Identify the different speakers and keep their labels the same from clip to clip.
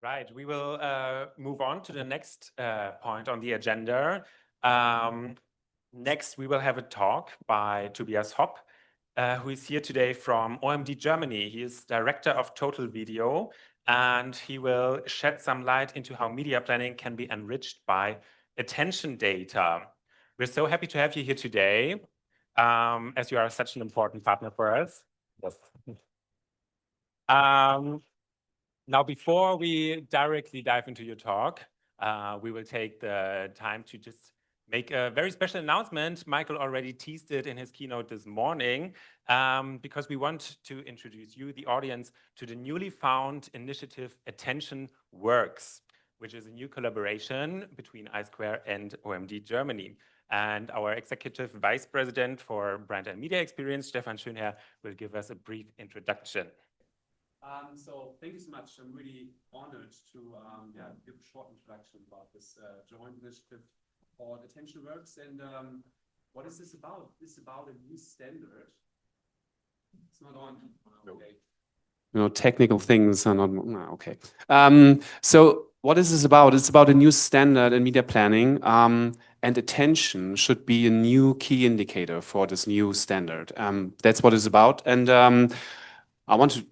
Speaker 1: Right, we will move on to the next point on the agenda. Next, we will have a talk by Tobias Hopp, who is here today from OMD Germany. He is Director of Total Video, and he will shed some light into how media planning can be enriched by attention data. We're so happy to have you here today, as you are such an important partner for us. Yes. Now, before we directly dive into your talk, we will take the time to just make a very special announcement. Michael already teased it in his keynote this morning, because we want to introduce you, the audience, to the newly found initiative Attention Works, which is a new collaboration between iSquare and OMD Germany. And our Executive Vice President for Brand and Media Experience, Stefan Schönherr, will give us a brief introduction.
Speaker 2: So thank you so much. I'm really honored to give a short introduction about this joint initiative called Attention Works. And what is this about? This is about a new standard. It's not on. Okay. Technical things are not okay. So what is this about? It's about a new standard in media planning, and attention should be a new key indicator for this new standard. That's what it's about. And I want to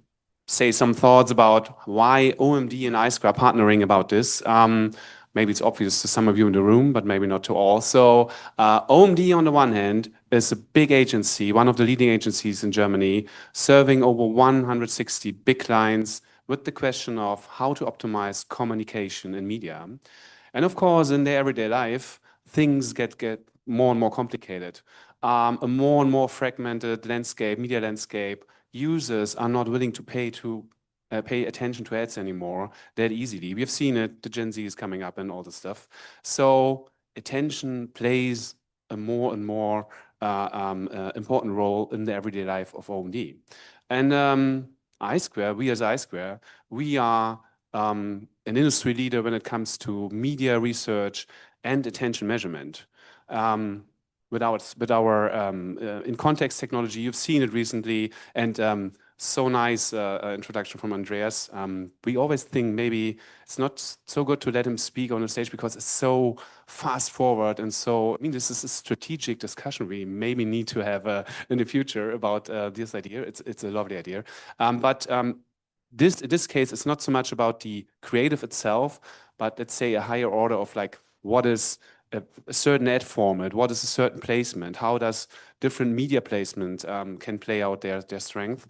Speaker 2: say some thoughts about why OMD and iSquare are partnering about this. Maybe it's obvious to some of you in the room, but maybe not to all. So OMD on the one hand is a big agency, one of the leading agencies in Germany, serving over 160 big clients with the question of how to optimize communication in media. And of course, in their everyday life, things get more and more complicated. A more and more fragmented landscape, media landscape. Users are not willing to pay attention to ads anymore that easily. We've seen it, the Gen Z is coming up and all this stuff. So attention plays a more and more important role in the everyday life of OMD. And iSquare, we as iSquare, we are an industry leader when it comes to media research and attention measurement. With our in context technology, you've seen it recently, and so nice introduction from Andreas. We always think maybe it's not so good to let him speak on the stage because it's so fast forward, and so I mean this is a strategic discussion we maybe need to have in the future about this idea. It's a lovely idea, but this in this case it's not so much about the creative itself, but let's say a higher order of like what is a certain ad format, what is a certain placement, how does different media placement can play out their strength.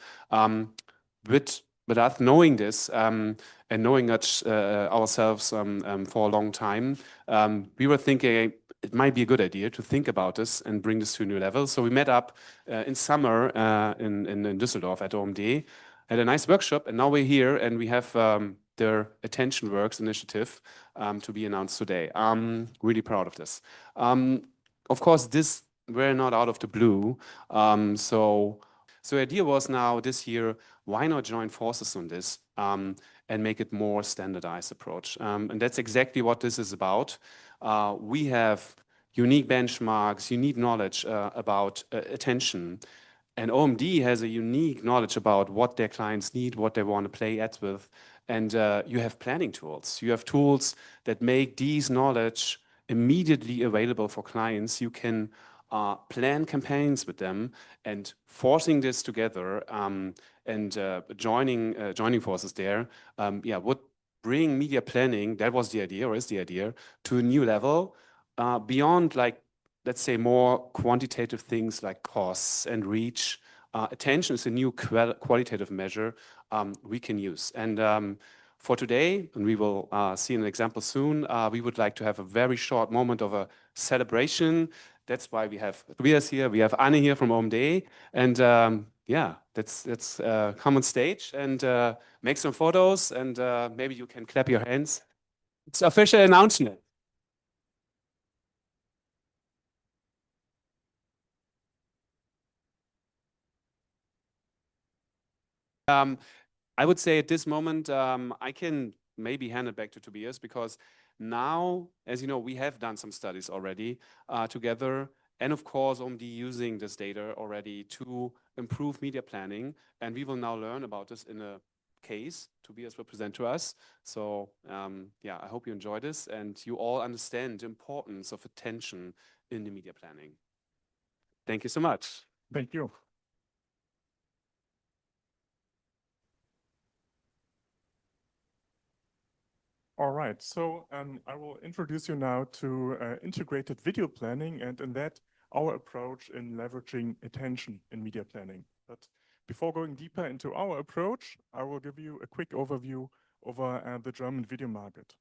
Speaker 2: With us knowing this and knowing that ourselves for a long time, we were thinking it might be a good idea to think about this and bring this to a new level. So we met up in summer in Düsseldorf at OMD, had a nice workshop, and now we're here and we have their Attention Works initiative to be announced today. I'm really proud of this. Of course, this we're not out of the blue. So the idea was now this year, why not join forces on this and make it more standardized approach? And that's exactly what this is about. We have unique benchmarks, unique knowledge about attention. And OMD has a unique knowledge about what their clients need, what they want to play ads with. And you have planning tools. You have tools that make these knowledge immediately available for clients. You can plan campaigns with them, and forcing this together and joining forces there, would bring media planning, that was the idea, or is the idea, to a new level beyond like, let's say, more quantitative things like costs and reach. Attention is a new qualitative measure we can use. And for today, and we will see an example soon, we would like to have a very short moment of a celebration. That's why we have Tobias here, we have Anne here from OMD, and let's come on stage and make some photos, and maybe you can clap your hands. It's an official announcement. I would say at this moment, I can maybe hand it back to Tobias, because now, as you know, we have done some studies already together, and of course, OMD using this data already to improve media planning, and we will now learn about this in a case Tobias will present to us. So yeah, I hope you enjoy this and you all understand the importance of attention in the media planning. Thank you so much.
Speaker 3: Thank you. All right, so I will introduce you now to integrated video planning, and in that, our approach in leveraging attention in media planning. But before going deeper into our approach, I will give you a quick overview over the German video market.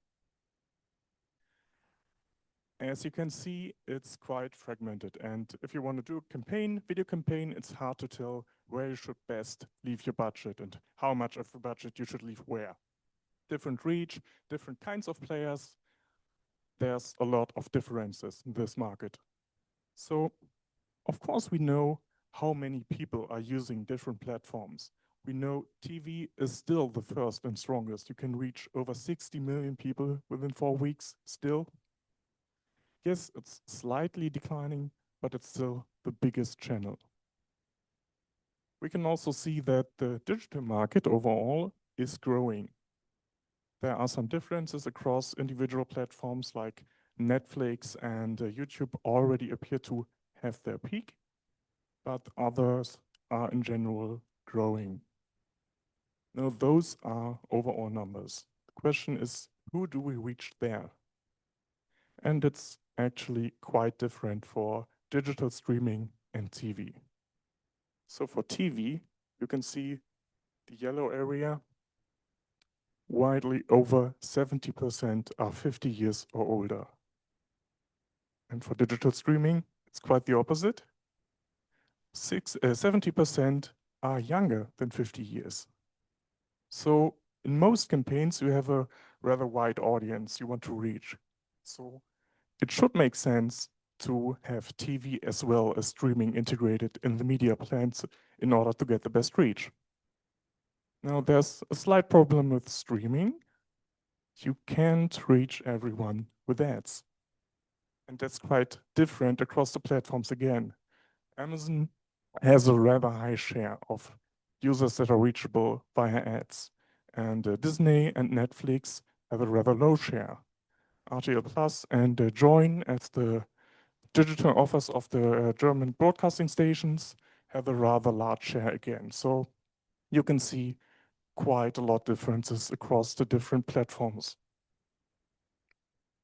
Speaker 3: As you can see, it's quite fragmented, and if you want to do a campaign, video campaign, it's hard to tell where you should best leave your budget and how much of the budget you should leave where. Different reach, different kinds of players. There's a lot of differences in this market. So, of course, we know how many people are using different platforms. We know TV is still the first and strongest. You can reach over 60 million people within 4 weeks still. Yes, it's slightly declining, but it's still the biggest channel. We can also see that the digital market overall is growing. There are some differences across individual platforms like Netflix and YouTube already appear to have their peak, but others are in general growing. Now, those are overall numbers. The question is, who do we reach there? And it's actually quite different for digital streaming and TV. So for TV, you can see the yellow area, widely over 70% are 50 years or older. And for digital streaming, it's quite the opposite. 70% are younger than 50 years. So in most campaigns, you have a rather wide audience you want to reach. So it should make sense to have TV as well as streaming integrated in the media plans in order to get the best reach. Now, there's a slight problem with streaming. You can't reach everyone with ads. And that's quite different across the platforms again. Amazon has a rather high share of users that are reachable via ads. And Disney and Netflix have a rather low share. RTL Plus and Join as the digital offers of the German broadcasting stations have a rather large share again. So you can see quite a lot of differences across the different platforms.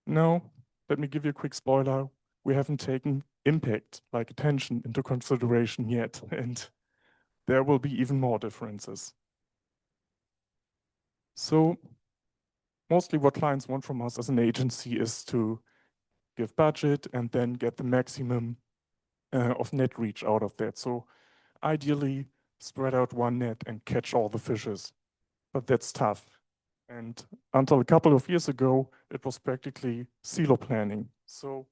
Speaker 3: Now, let me give you a quick spoiler. We haven't taken impact, like attention, into consideration yet, and there will be even more differences. So mostly what clients want from us as an agency is to give budget and then get the maximum of net reach out of that. So ideally, spread out one net and catch all the fishes. But that's tough. And until a couple of years ago, it was practically silo planning. So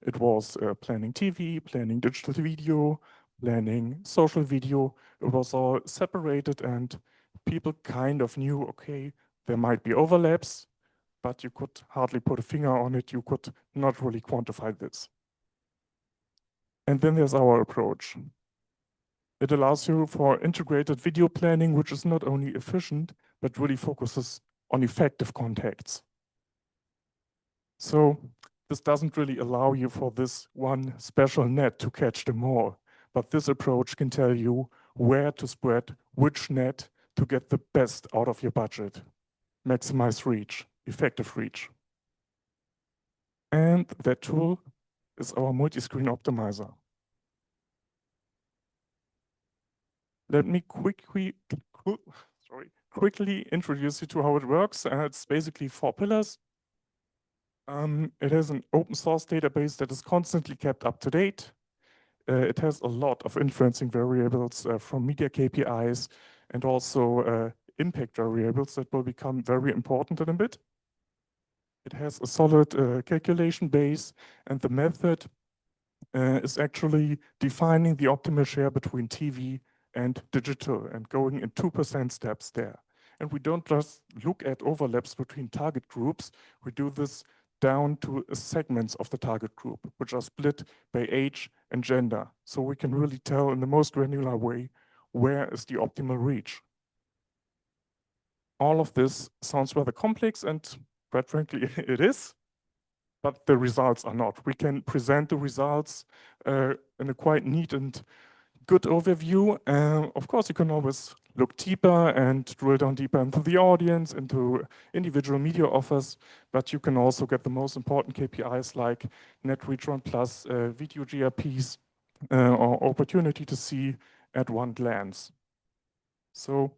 Speaker 3: it was planning TV, planning digital video, planning social video. It was all separated and people kind of knew, okay, there might be overlaps, but you could hardly put a finger on it. You could not really quantify this. And then there's our approach. It allows you for integrated video planning, which is not only efficient, but really focuses on effective contacts. So this doesn't really allow you for this one special net to catch them all, but this approach can tell you where to spread which net to get the best out of your budget. Maximize reach, effective reach. And that tool is our multi-screen optimizer. Let me quickly introduce you to how it works. It's basically 4 pillars. It has an open source database that is constantly kept up to date. It has a lot of influencing variables from media KPIs and also impact variables that will become very important in a bit. It has a solid calculation base, and the method is actually defining the optimal share between TV and digital and going in 2% steps there. And we don't just look at overlaps between target groups, we do this down to segments of the target group, which are split by age and gender. So we can really tell in the most granular way where is the optimal reach. All of this sounds rather complex, and quite frankly, it is, but the results are not. We can present the results in a quite neat and good overview. Of course, you can always look deeper and drill down deeper into the audience, into individual media offers, but you can also get the most important KPIs like net reach run plus, video GRPs, or opportunity to see at one glance. So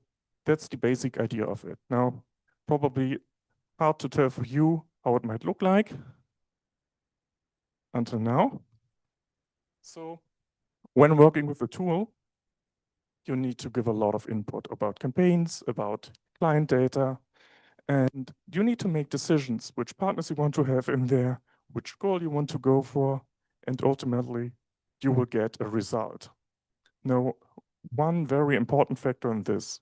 Speaker 3: that's the basic idea of it. Now, probably hard to tell for you how it might look like until now. So when working with the tool, you need to give a lot of input about campaigns, about client data, and you need to make decisions which partners you want to have in there, which goal you want to go for, and ultimately you will get a result. Now, one very important factor in this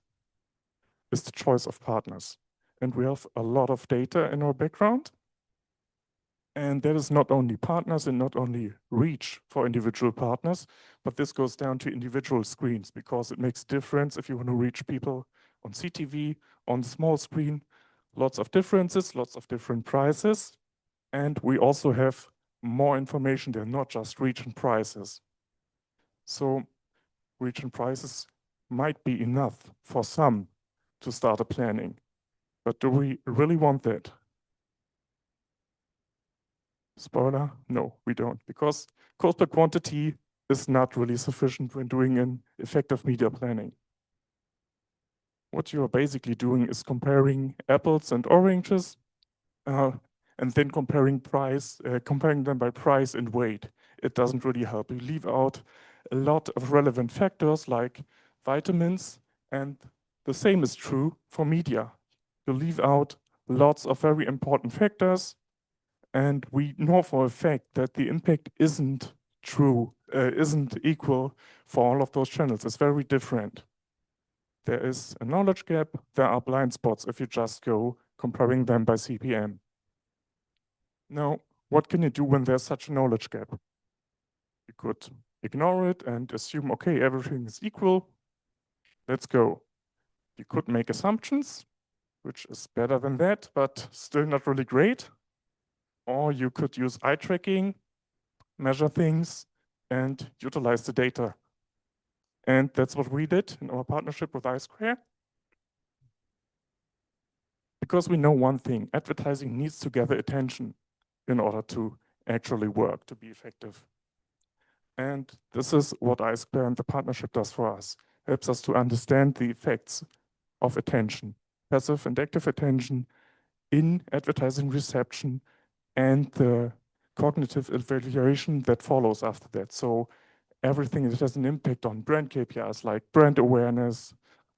Speaker 3: is the choice of partners. And we have a lot of data in our background. And that is not only partners and not only reach for individual partners, but this goes down to individual screens because it makes a difference if you want to reach people on CTV, on the small screen, lots of differences, lots of different prices. And we also have more information than not just reach and prices. So reach and prices might be enough for some to start a planning. But do we really want that? Spoiler, no, we don't, because cost per quantity is not really sufficient when doing an effective media planning. What you are basically doing is comparing apples and oranges, and then comparing them by price and weight. It doesn't really help. You leave out a lot of relevant factors like vitamins, and the same is true for media. You leave out lots of very important factors, and we know for a fact that the impact isn't equal for all of those channels. It's very different. There is a knowledge gap. There are blind spots if you just go comparing them by CPM. Now, what can you do when there's such a knowledge gap? You could ignore it and assume, okay, everything is equal. Let's go. You could make assumptions, which is better than that, but still not really great. Or you could use eye tracking, measure things, and utilize the data. And that's what we did in our partnership with iSquare. Because we know one thing, advertising needs to gather attention in order to actually work, to be effective. And this is what iSquare and the partnership does for us. Helps us to understand the effects of attention, passive and active attention in advertising reception and the cognitive evaluation that follows after that. So everything that has an impact on brand KPIs like brand awareness,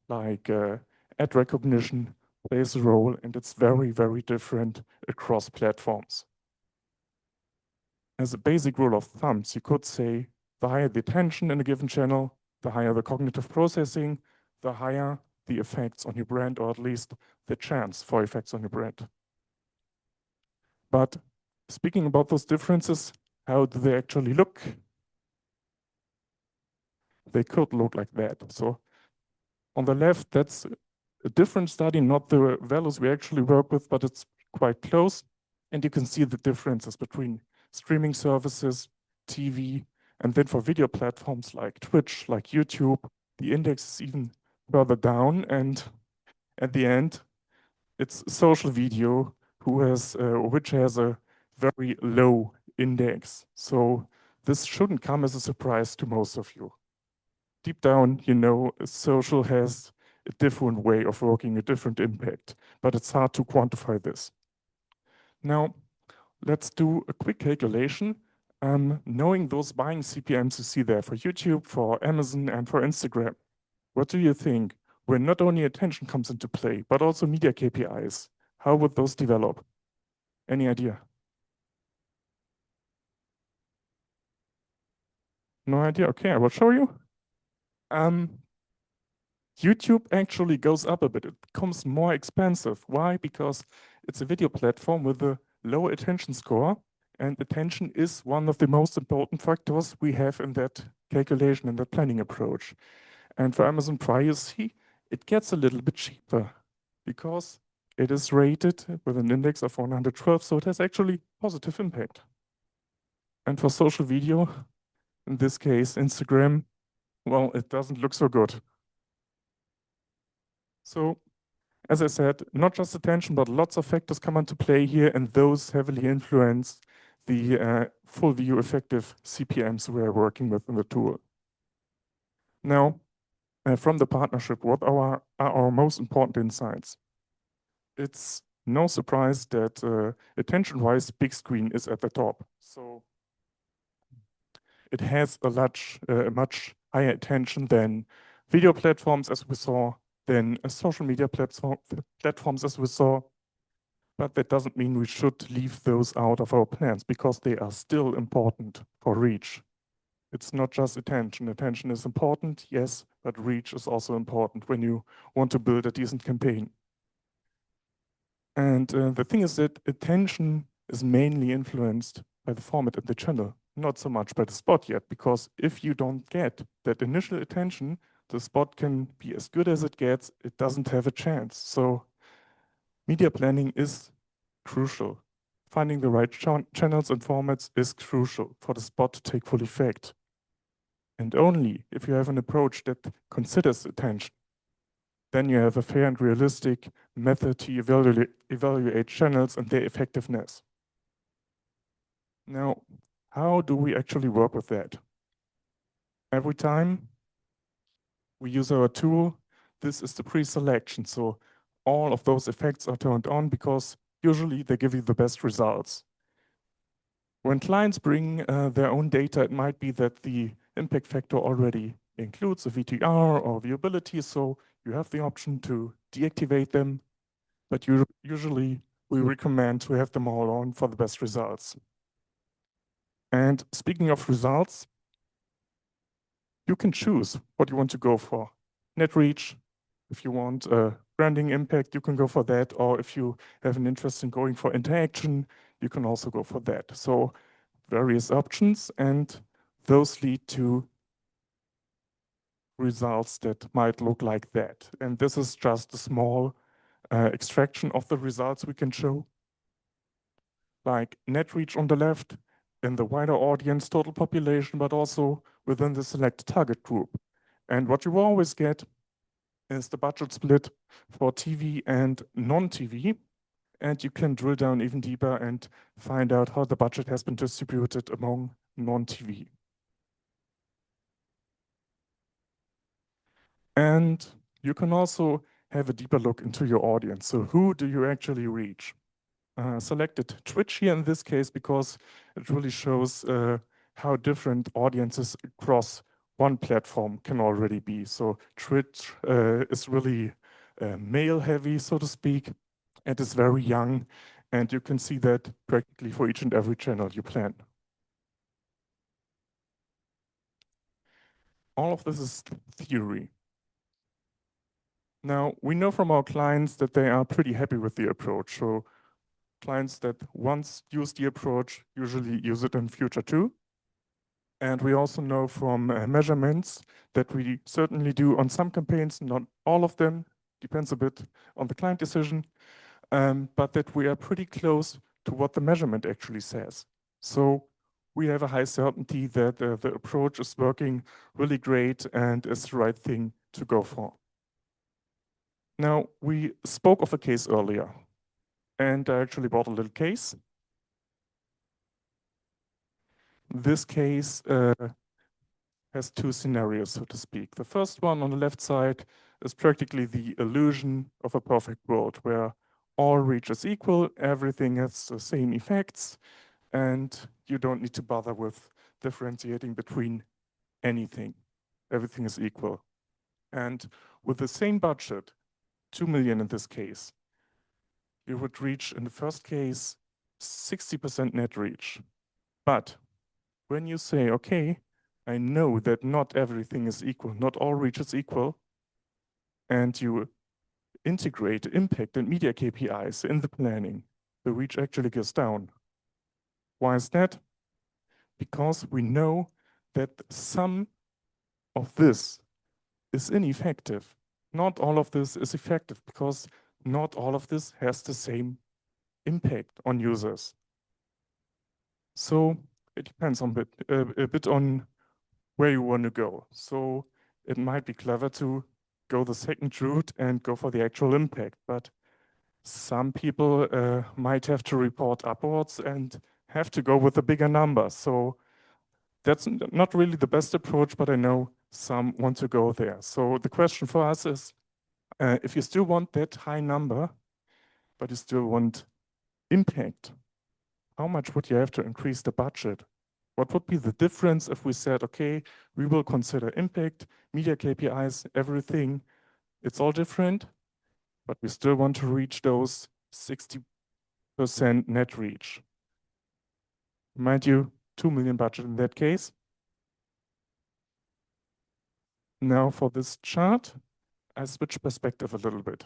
Speaker 3: like ad recognition plays a role, and it's very, very different across platforms. As a basic rule of thumb, you could say the higher the attention in a given channel, the higher the cognitive processing, the higher the effects on your brand, or at least the chance for effects on your brand. But speaking about those differences, how do they actually look? They could look like that. So on the left, that's a different study, not the values we actually work with, but it's quite close. And you can see the differences between streaming services, TV, and then for video platforms like Twitch, like YouTube, the index is even further down. And at the end, it's social video which has a very low index. So this shouldn't come as a surprise to most of you. Deep down, you know, social has a different way of working, a different impact, but it's hard to quantify this. Now, let's do a quick calculation. Knowing those buying CPMs you see there for YouTube, for Amazon, and for Instagram, what do you think when not only attention comes into play, but also media KPIs? How would those develop? Any idea? No idea? Okay, I will show you. YouTube actually goes up a bit. It becomes more expensive. Why? Because it's a video platform with a low attention score, and attention is one of the most important factors we have in that calculation, in that planning approach. And for Amazon privacy, it gets a little bit cheaper because it is rated with an index of 112, so it has actually positive impact. And for social video, in this case, Instagram, well, it doesn't look so good. So, as I said, not just attention, but lots of factors come into play here, and those heavily influence the full view effective CPMs we are working with in the tool. Now, from the partnership, what are our most important insights? It's no surprise that attention-wise, big screen is at the top. So it has a much higher attention than video platforms, as we saw, than social media platforms, as we saw. But that doesn't mean we should leave those out of our plans, because they are still important for reach. It's not just attention. Attention is important, yes, but reach is also important when you want to build a decent campaign. And the thing is that attention is mainly influenced by the format of the channel, not so much by the spot yet, because if you don't get that initial attention, the spot can be as good as it gets, it doesn't have a chance. So media planning is crucial. Finding the right channels and formats is crucial for the spot to take full effect. And only if you have an approach that considers attention, then you have a fair and realistic method to evaluate channels and their effectiveness. Now, how do we actually work with that? Every time we use our tool, this is the pre-selection. So all of those effects are turned on because usually they give you the best results. When clients bring their own data, it might be that the impact factor already includes a VTR or viewability, so you have the option to deactivate them, but usually we recommend to have them all on for the best results. And speaking of results, you can choose what you want to go for. Net reach, if you want branding impact, you can go for that, or if you have an interest in going for interaction, you can also go for that. So various options, and those lead to results that might look like that. And this is just a small extraction of the results we can show. Like net reach on the left, in the wider audience, total population, but also within the select target group. And what you will always get is the budget split for TV and non-TV. And you can drill down even deeper and find out how the budget has been distributed among non-TV. And you can also have a deeper look into your audience. So who do you actually reach? Selected Twitch here in this case because it really shows how different audiences across one platform can already be. So Twitch is really male heavy, so to speak, and is very young. And you can see that practically for each and every channel you plan. All of this is theory. Now, we know from our clients that they are pretty happy with the approach. So clients that once use the approach usually use it in future too. And we also know from measurements that we certainly do on some campaigns, not all of them, depends a bit on the client decision, but that we are pretty close to what the measurement actually says. So we have a high certainty that the approach is working really great and is the right thing to go for. Now, we spoke of a case earlier, and I actually bought a little case. This case has two scenarios, so to speak. The first one on the left side is practically the illusion of a perfect world where all reach is equal, everything has the same effects, and you don't need to bother with differentiating between anything. Everything is equal. And with the same budget, 2 million in this case, you would reach, in the first case, 60% net reach. But when you say, okay, I know that not everything is equal, not all reach is equal, and you integrate impact and media KPIs in the planning, the reach actually goes down. Why is that? Because we know that some of this is ineffective. Not all of this is effective because not all of this has the same impact on users. So it depends on a bit on where you want to go. So it might be clever to go the second route and go for the actual impact, but some people might have to report upwards and have to go with a bigger number. So that's not really the best approach, but I know some want to go there. So the question for us is, if you still want that high number, but you still want impact, how much would you have to increase the budget? What would be the difference if we said, okay, we will consider impact, media KPIs, everything. It's all different, but we still want to reach those 60% net reach. Mind you, 2 million budget in that case. Now for this chart, I switch perspective a little bit.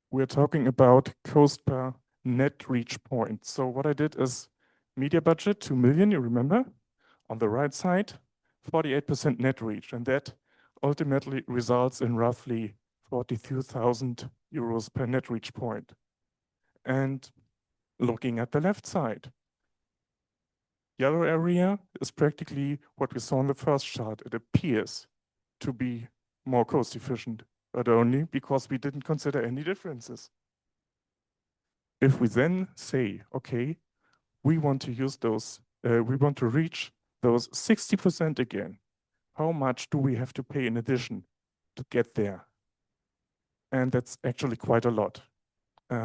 Speaker 3: We're talking about cost per net reach point. So what I did is media budget, 2 million, you remember? On the right side, 48% net reach. And that ultimately results in roughly 42,000 euros per net reach point. And looking at the left side, yellow area is practically what we saw on the first chart. It appears to be more cost efficient, but only because we didn't consider any differences. If we then say, okay, we want to use those, we want to reach those 60% again, how much do we have to pay in addition to get there? And that's actually quite a lot,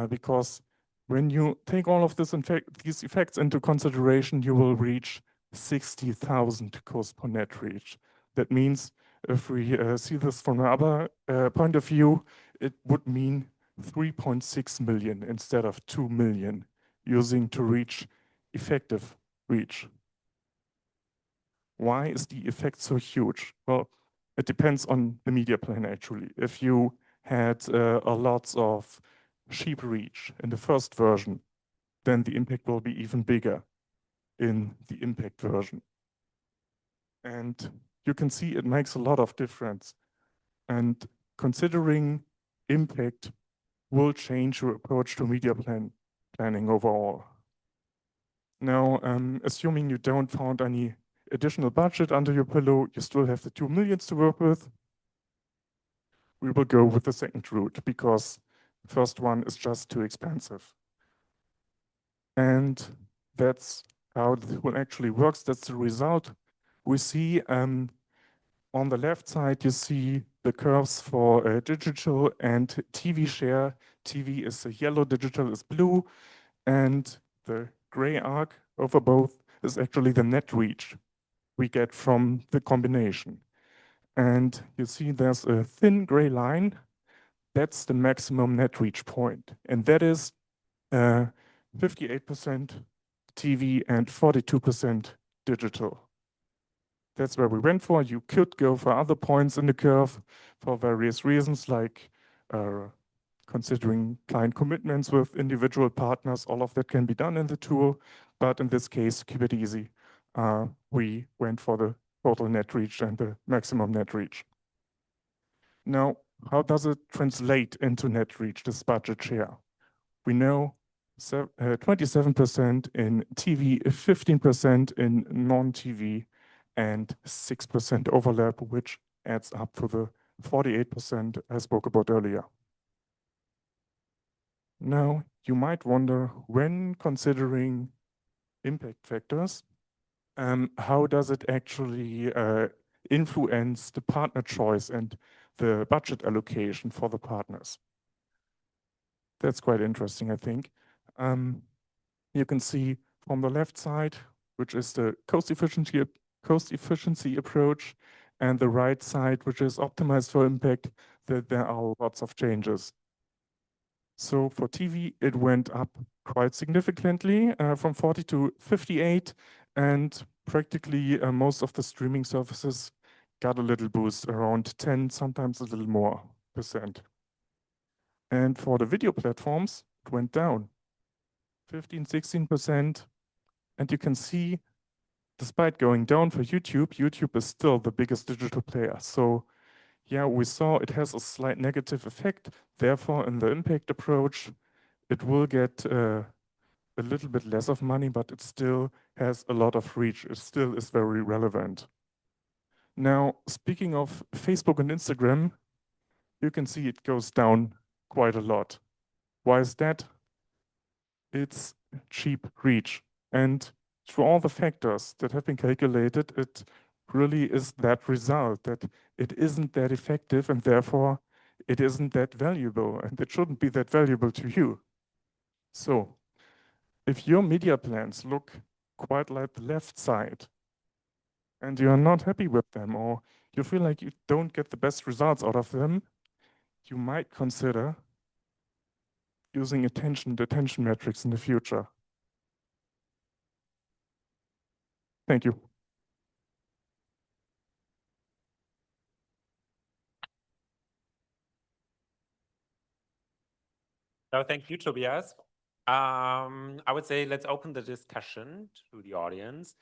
Speaker 3: because when you take all of these effects into consideration, you will reach 60,000 cost per net reach. That means if we see this from another point of view, it would mean 3.6 million instead of 2 million using to reach effective reach. Why is the effect so huge? Well, it depends on the media plan actually. If you had a lot of sheep reach in the first version, then the impact will be even bigger in the impact version. And you can see it makes a lot of difference. And considering impact will change your approach to media planning overall. Now, assuming you don't found any additional budget under your pillow, you still have the 2 millions to work with. We will go with the second route because the first one is just too expensive. And that's how it will actually works. That's the result. We see on the left side, you see the curves for digital and TV share. TV is yellow, digital is blue, and the gray arc over both is actually the net reach we get from the combination. And you see there's a thin gray line. That's the maximum net reach point. And that is 58% TV and 42% digital. That's where we went for. You could go for other points in the curve for various reasons, like considering client commitments with individual partners. All of that can be done in the tool. But in this case, keep it easy. We went for the total net reach and the maximum net reach. Now, how does it translate into net reach, this budget share? We know 27% in TV, 15% in non-TV, and 6% overlap, which adds up to the 48% I spoke about earlier. Now, you might wonder, when considering impact factors, how does it actually influence the partner choice and the budget allocation for the partners? That's quite interesting, I think. You can see from the left side, which is the cost efficiency approach, and the right side, which is optimized for impact, that there are lots of changes. So for TV, it went up quite significantly from 40 to 58, and practically most of the streaming services got a little boost, around 10, sometimes a little more %. And for the video platforms, it went down 15, 16%. And you can see, despite going down for YouTube, YouTube is still the biggest digital player. So yeah, we saw it has a slight negative effect. Therefore, in the impact approach, it will get a little bit less of money, but it still has a lot of reach. It still is very relevant. Now, speaking of Facebook and Instagram, you can see it goes down quite a lot. Why is that? It's cheap reach. And through all the factors that have been calculated, it really is that result, that it isn't that effective and therefore it isn't that valuable, and it shouldn't be that valuable to you. So if your media plans look quite like the left side and you're not happy with them, or you feel like you don't get the best results out of them, you might consider using attention metrics in the future. Thank you.
Speaker 1: So thank you, Tobias. I would say let's open the discussion to the audience.